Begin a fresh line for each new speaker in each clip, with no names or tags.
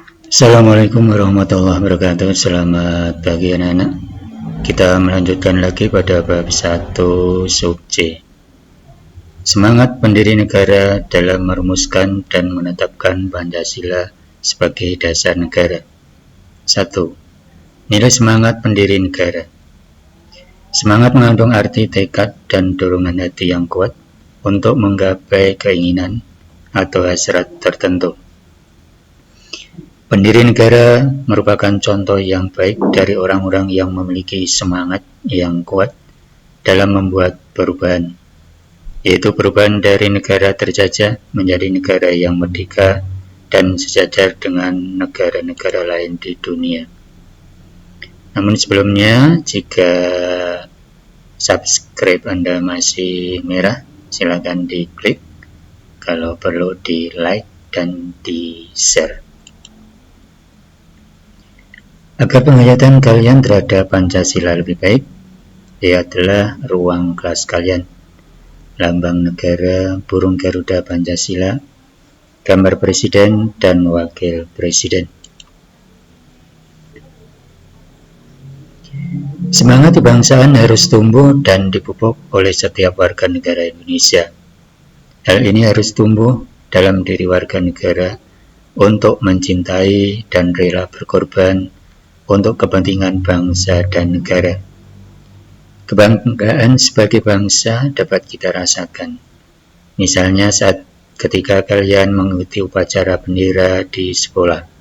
Assalamualaikum warahmatullahi wabarakatuh. Selamat pagi anak-anak. Kita melanjutkan lagi pada bab 1 sub C. Semangat pendiri negara dalam merumuskan dan menetapkan Pancasila sebagai dasar negara. 1. Nilai semangat pendiri negara. Semangat mengandung arti tekad dan dorongan hati yang kuat untuk menggapai keinginan atau hasrat tertentu. Pendiri negara merupakan contoh yang baik dari orang-orang yang memiliki semangat yang kuat dalam membuat perubahan, yaitu perubahan dari negara terjajah menjadi negara yang merdeka dan sejajar dengan negara-negara lain di dunia. Namun sebelumnya, jika subscribe Anda masih merah, silakan diklik, kalau perlu di like dan di share. Agar penghayatan kalian terhadap Pancasila lebih baik, lihatlah ruang kelas kalian. Lambang negara, burung Garuda Pancasila, gambar presiden dan wakil presiden. Semangat kebangsaan harus tumbuh dan dipupuk oleh setiap warga negara Indonesia. Hal ini harus tumbuh dalam diri warga negara untuk mencintai dan rela berkorban untuk kepentingan bangsa dan negara. Kebanggaan sebagai bangsa dapat kita rasakan. Misalnya ketika kalian mengikuti upacara bendera di sekolah.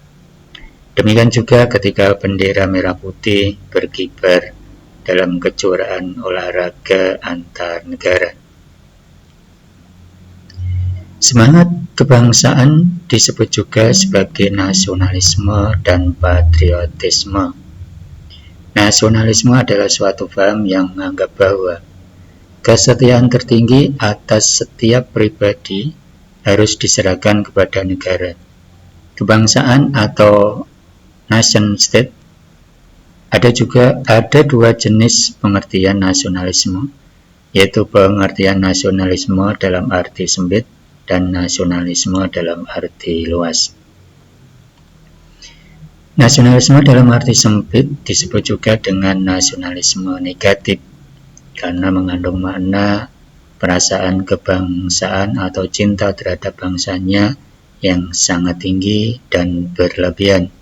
Demikian juga ketika bendera merah putih berkibar dalam kejuaraan olahraga antar negara. Semangat kebangsaan disebut juga sebagai nasionalisme dan patriotisme. Nasionalisme adalah suatu paham yang menganggap bahwa kesetiaan tertinggi atas setiap pribadi harus diserahkan kepada negara. Kebangsaan atau nation state ada dua jenis pengertian nasionalisme, yaitu pengertian nasionalisme dalam arti sempit dan nasionalisme dalam arti luas. Nasionalisme dalam arti sempit disebut juga dengan nasionalisme negatif karena mengandung makna perasaan kebangsaan atau cinta terhadap bangsanya yang sangat tinggi dan berlebihan.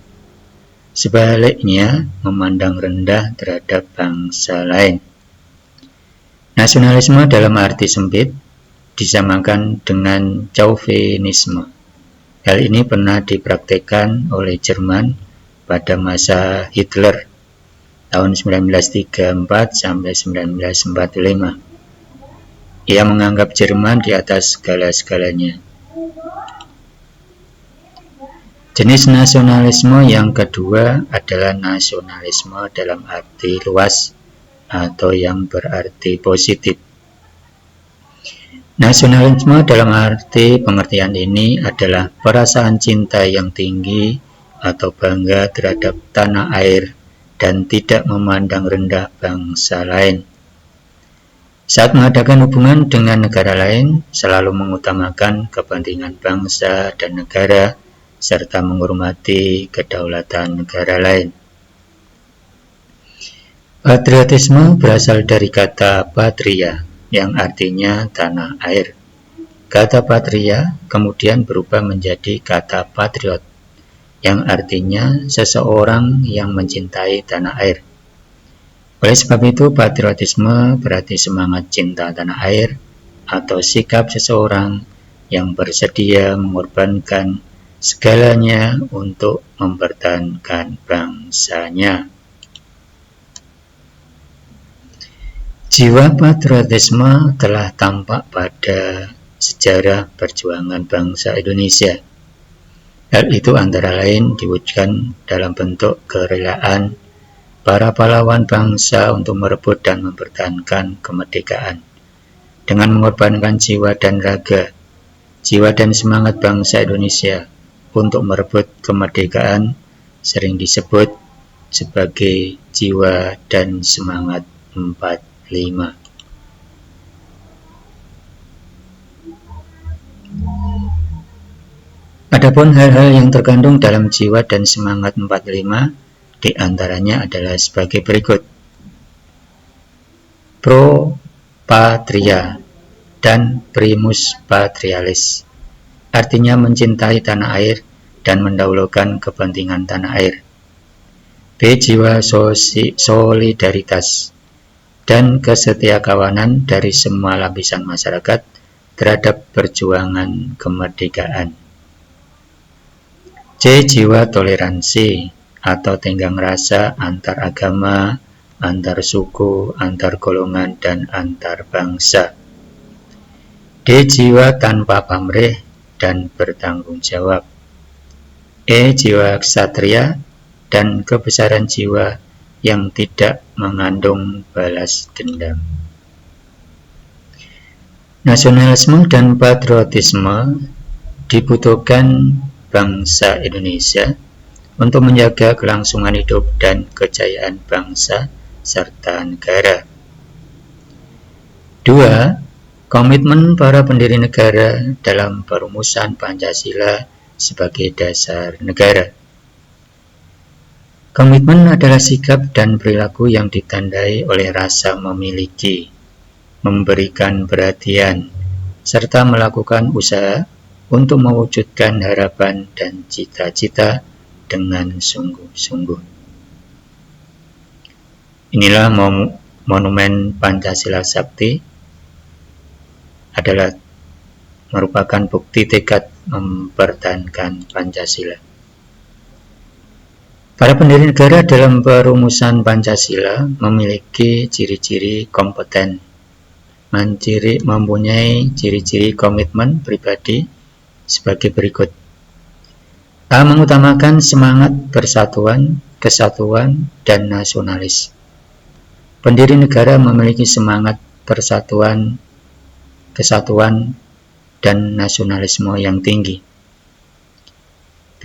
Sebaliknya, memandang rendah terhadap bangsa lain. Nasionalisme dalam arti sempit disamakan dengan chauvinisme. Hal ini pernah dipraktikkan oleh Jerman pada masa Hitler tahun 1934 sampai 1945. Ia menganggap Jerman di atas segala-segalanya. Jenis nasionalisme yang kedua adalah nasionalisme dalam arti luas atau yang berarti positif. Nasionalisme dalam arti pengertian ini adalah perasaan cinta yang tinggi atau bangga terhadap tanah air dan tidak memandang rendah bangsa lain. Saat mengadakan hubungan dengan negara lain, selalu mengutamakan kepentingan bangsa dan negara serta menghormati kedaulatan negara lain. Patriotisme berasal dari kata patria, yang artinya tanah air. Kata patria kemudian berubah menjadi kata patriot, yang artinya seseorang yang mencintai tanah air. Oleh sebab itu, patriotisme berarti semangat cinta tanah air atau sikap seseorang yang bersedia mengorbankan segalanya untuk mempertahankan bangsanya. Jiwa patriotisme telah tampak pada sejarah perjuangan bangsa Indonesia. Hal itu antara lain diwujudkan dalam bentuk kerelaan para pahlawan bangsa untuk merebut dan mempertahankan kemerdekaan. Dengan mengorbankan jiwa dan raga, jiwa dan semangat bangsa Indonesia untuk merebut kemerdekaan sering disebut sebagai jiwa dan semangat 45. Adapun hal-hal yang terkandung dalam jiwa dan semangat 45 diantaranya adalah sebagai berikut. Pro patria dan primus patrialis, artinya mencintai tanah air dan mendahulukan kepentingan tanah air. B. Jiwa solidaritas dan kesetiakawanan dari semua lapisan masyarakat terhadap perjuangan kemerdekaan. C. Jiwa toleransi atau tenggang rasa antar agama, antar suku, antar golongan, dan antar bangsa. D. Jiwa tanpa pamrih dan bertanggung jawab. E. Jiwa ksatria dan kebesaran jiwa yang tidak mengandung balas dendam. Nasionalisme dan patriotisme dibutuhkan bangsa Indonesia untuk menjaga kelangsungan hidup dan kejayaan bangsa serta negara. 2. Komitmen para pendiri negara dalam perumusan Pancasila sebagai dasar negara. Komitmen adalah sikap dan perilaku yang ditandai oleh rasa memiliki, memberikan perhatian, serta melakukan usaha untuk mewujudkan harapan dan cita-cita dengan sungguh-sungguh. Inilah monumen Pancasila Sakti, adalah merupakan bukti tekad mempertahankan Pancasila. Para pendiri negara dalam perumusan Pancasila memiliki ciri-ciri kompeten, mempunyai ciri-ciri komitmen pribadi sebagai berikut. A. Mengutamakan semangat persatuan, kesatuan, dan nasionalis. Pendiri negara memiliki semangat persatuan, kesatuan, dan nasionalisme yang tinggi. B.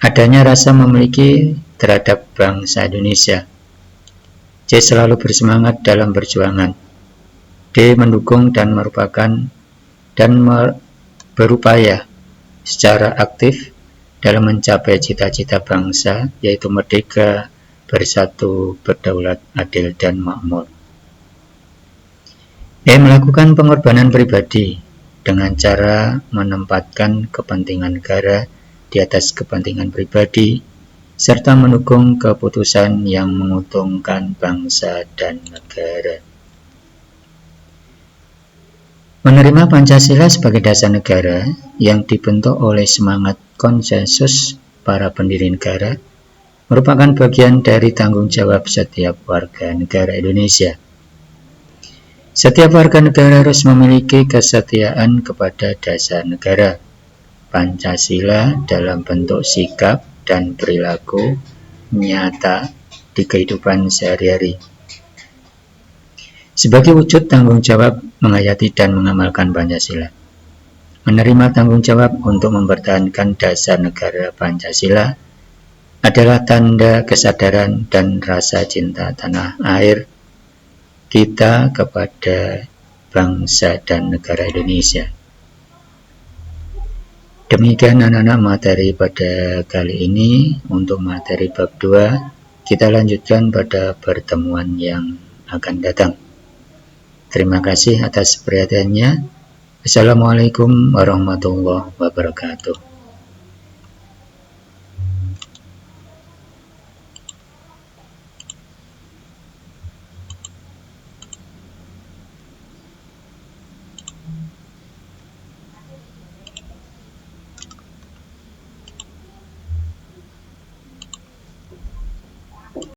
Adanya rasa memiliki terhadap bangsa Indonesia. C. Selalu bersemangat dalam perjuangan. D. Mendukung dan berupaya secara aktif dalam mencapai cita-cita bangsa, yaitu merdeka, bersatu, berdaulat, adil, dan makmur. E. Melakukan pengorbanan pribadi dengan cara menempatkan kepentingan negara di atas kepentingan pribadi, serta mendukung keputusan yang menguntungkan bangsa dan negara. Menerima Pancasila sebagai dasar negara yang dibentuk oleh semangat konsensus para pendiri negara merupakan bagian dari tanggung jawab setiap warga negara Indonesia. Setiap warga negara harus memiliki kesetiaan kepada dasar negara, Pancasila, dalam bentuk sikap dan perilaku nyata di kehidupan sehari-hari. Sebagai wujud tanggung jawab menghayati dan mengamalkan Pancasila, menerima tanggung jawab untuk mempertahankan dasar negara Pancasila adalah tanda kesadaran dan rasa cinta tanah air kita kepada bangsa dan negara Indonesia. Demikian anak-anak materi pada kali ini. Untuk materi bab 2 kita lanjutkan pada pertemuan yang akan datang. Terima kasih atas perhatiannya. Assalamualaikum warahmatullahi wabarakatuh.